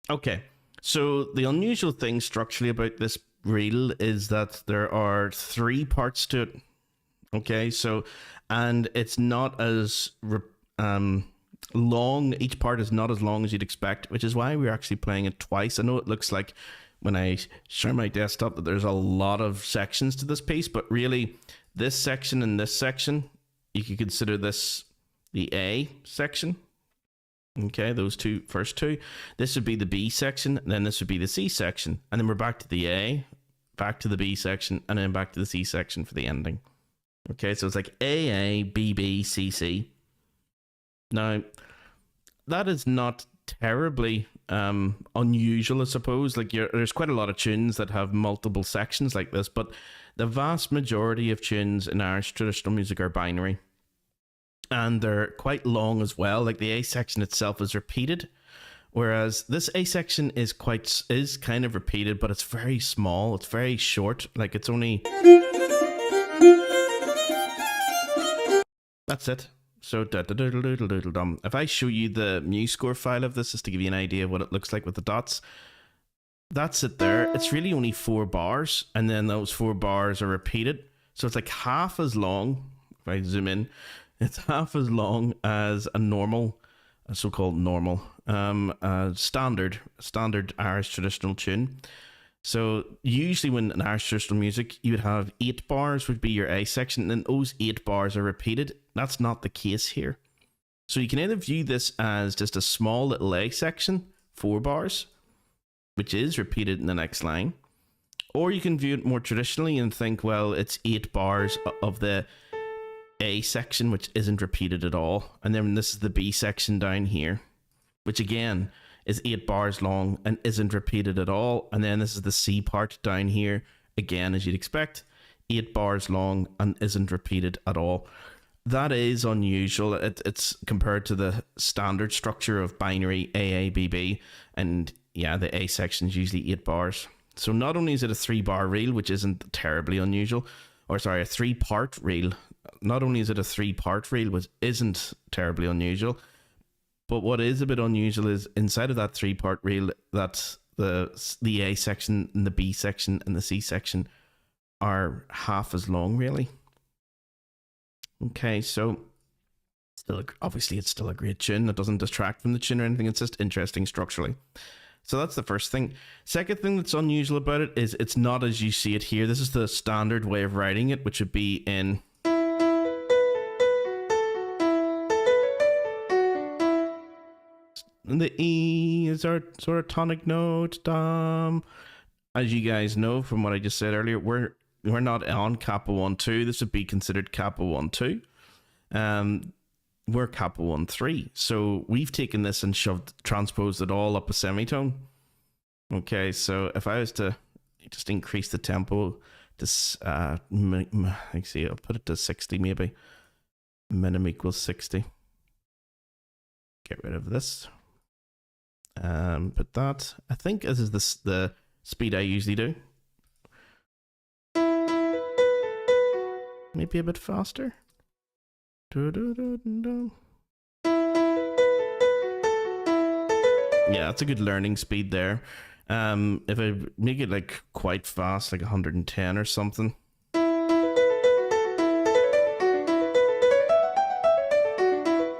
Okay, so the unusual thing structurally about this reel is that there are three parts to it. Okay, so and it's not as long. Each part is not as long as you'd expect, which is why we're actually playing it twice. I know it looks like when I share my desktop that there's a lot of sections to this piece, but really, this section and this section, you could consider this the A section. Okay, those first two. This would be the B section, and then this would be the C section. And then we're back to the A, back to the B section, and then back to the C section for the ending. Okay, so it's like A, B, B, C, C. Now, that is not terribly unusual, I suppose. Like there's quite a lot of tunes that have multiple sections like this, but the vast majority of tunes in Irish traditional music are binary. And they're quite long as well. Like the A section itself is repeated, whereas this A section is kind of repeated, but it's very small. It's very short. Like it's only that's it. So if I show you the MuseScore file of this, just to give you an idea of what it looks like with the dots, that's it there. It's really only 4 bars, and then those 4 bars are repeated. So it's like half as long. If I zoom in, it's half as long as a normal, a so-called normal, standard Irish traditional tune. So usually when in Irish traditional music, you would have 8 bars would be your A section, and then those 8 bars are repeated. That's not the case here. So you can either view this as just a small little A section, 4 bars, which is repeated in the next line, or you can view it more traditionally and think, well, it's 8 bars of the A section, which isn't repeated at all. And then this is the B section down here, which again is 8 bars long and isn't repeated at all. And then this is the C part down here, again, as you'd expect, 8 bars long and isn't repeated at all. That is unusual. It's compared to the standard structure of binary A, B, B. And yeah, the A section is usually 8 bars. So not only is it a 3-bar reel, which isn't terribly unusual, or sorry, a 3-part reel. Not only is it a 3-part reel, which isn't terribly unusual, but what is a bit unusual is inside of that 3-part reel, that the A section and the B section and the C section are half as long, really. Okay, so obviously it's still a great tune. It doesn't distract from the tune or anything. It's just interesting structurally. So that's the first thing. Second thing that's unusual about it is it's not as you see it here. This is the standard way of writing it, which would be in the E is our sort of tonic note. As you guys know from what I just said earlier, we're not on Kappa 1-2. This would be considered Kappa 1-2. We're Kappa 1-3. So we've taken this and transposed it all up a semitone. Okay, so if I was to just increase the tempo to, let's see, I'll put it to 60 maybe. Minim equals 60. Get rid of this. Put that. I think this is the speed I usually do. Maybe a bit faster. Yeah, that's a good learning speed there. If I make it like quite fast, like 110 or something.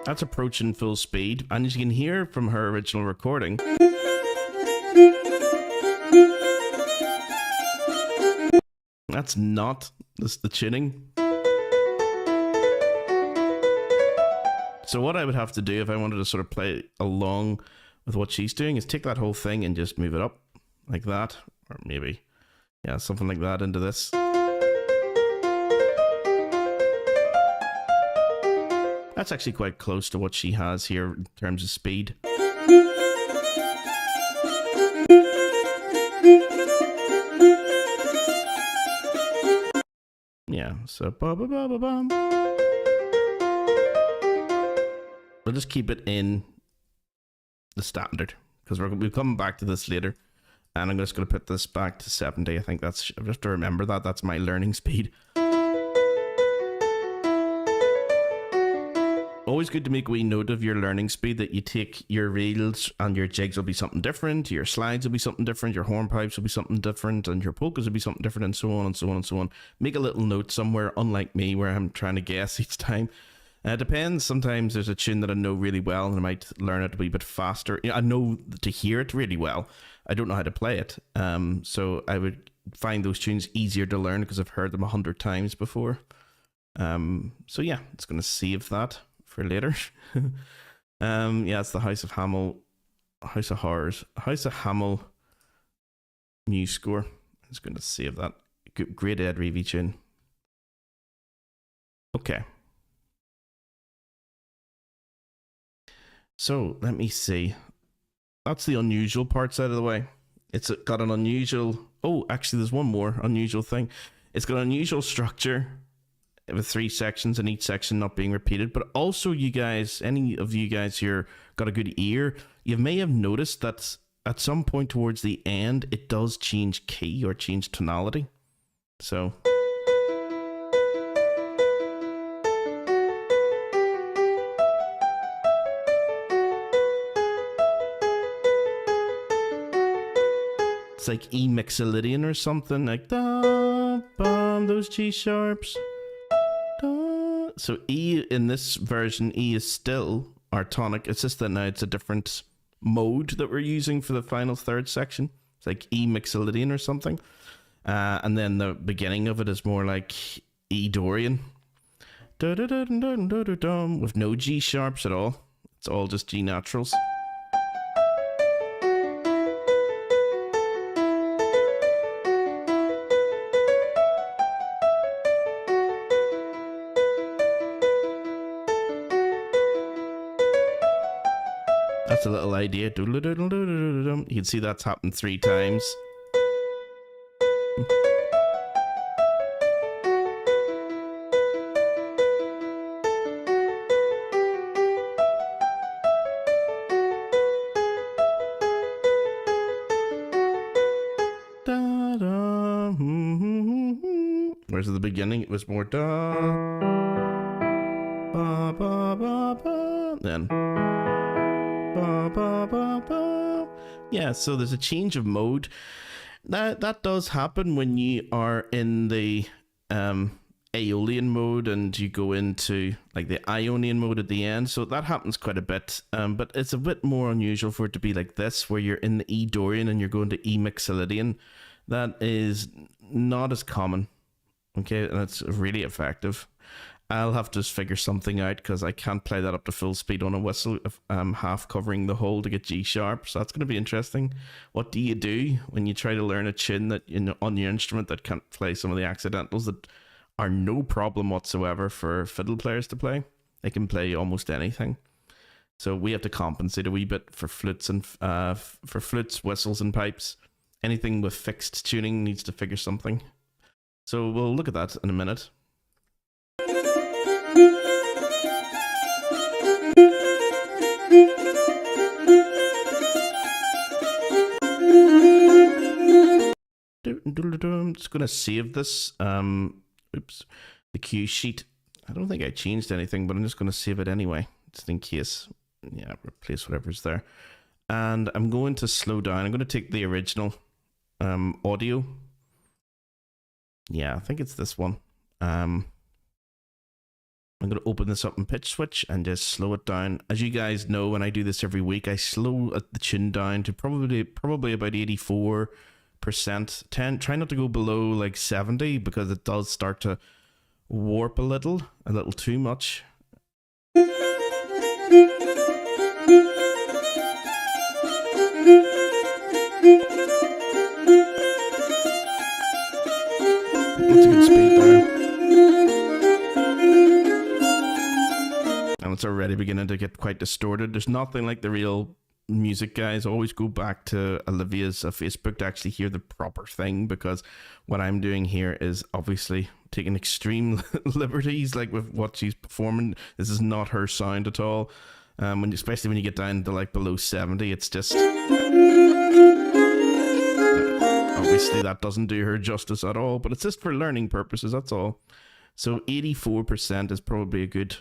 That's approaching full speed, and as you can hear from her original recording, that's not the tuning. So what I would have to do if I wanted to sort of play along with what she's doing is take that whole thing and just move it up like that, or maybe, yeah, something like that into this. That's actually quite close to what she has here in terms of speed. Yeah, so ba-ba-ba-ba-bum. We'll just keep it in the standard because we'll come back to this later, and I'm just going to put this back to 70. I think I have to remember that's my learning speed. Always always good to make a wee note of your learning speed, that you take your reels and your jigs will be something different, your slides will be something different, your hornpipes will be something different, and your polkas will be something different, and so on and so on and so on. Make a little note somewhere, unlike me where I'm trying to guess each time. It depends. Sometimes there's a tune that I know really well and I might learn it a wee bit faster. I know to hear it really well. I don't know how to play it. So I would find those tunes easier to learn because I've heard them 100 times before. So yeah, it's going to save that for later. Yeah, it's the House of Hamill, House of Horrors, House of Hamill new score. I'm just going to save that. Great Ed Reevy tune. Okay. So let me see. That's the unusual parts out of the way. It's got an unusual... Oh, actually, there's one more unusual thing. It's got an unusual structure with 3 sections, and each section not being repeated. But also, you guys, any of you guys here got a good ear, you may have noticed that at some point towards the end, it does change key or change tonality. So... it's like E Mixolydian or something, like da, bum, those G sharps. Da. So E in this version, E is still our tonic. It's just that now it's a different mode that we're using for the final third section. It's like E Mixolydian or something. And then the beginning of it is more like E Dorian. Da, da, da, da, da, da, da, with no G sharps at all. It's all just G naturals. That's a little idea. You can see that's happened 3 times. Whereas at the beginning it was more da, ba, ba, ba, ba. Then ba, ba, ba, ba. Yeah, so there's a change of mode. That does happen when you are in the Aeolian mode and you go into like the Ionian mode at the end. So that happens quite a bit. But it's a bit more unusual for it to be like this, where you're in the E Dorian and you're going to E Mixolydian. That is not as common. Okay, and it's really effective. I'll have to just figure something out because I can't play that up to full speed on a whistle if I'm half covering the hole to get G sharp. So that's going to be interesting. What do you do when you try to learn a tune that on your instrument that can't play some of the accidentals that are no problem whatsoever for fiddle players to play? They can play almost anything. So we have to compensate a wee bit for flutes and for flutes, whistles, and pipes. Anything with fixed tuning needs to figure something. So we'll look at that in a minute. I'm just going to save this. Oops, the cue sheet. I don't think I changed anything, but I'm just going to save it anyway, just in case. Yeah, replace whatever's there. And I'm going to slow down. I'm going to take the original audio. Yeah, I think it's this one. I'm going to open this up in pitch switch and just slow it down. As you guys know, when I do this every week, I slow the tune down to probably about 84%. Try not to go below like 70 because it does start to warp a little too much. That's a good speed there. And it's already beginning to get quite distorted. There's nothing like the real music, guys. Always go back to Olivia's Facebook to actually hear the proper thing, because what I'm doing here is obviously taking extreme liberties like with what she's performing. This is not her sound at all. Especially when you get down to like below 70, it's just... Obviously that doesn't do her justice at all, but it's just for learning purposes, that's all. So 84% is probably a good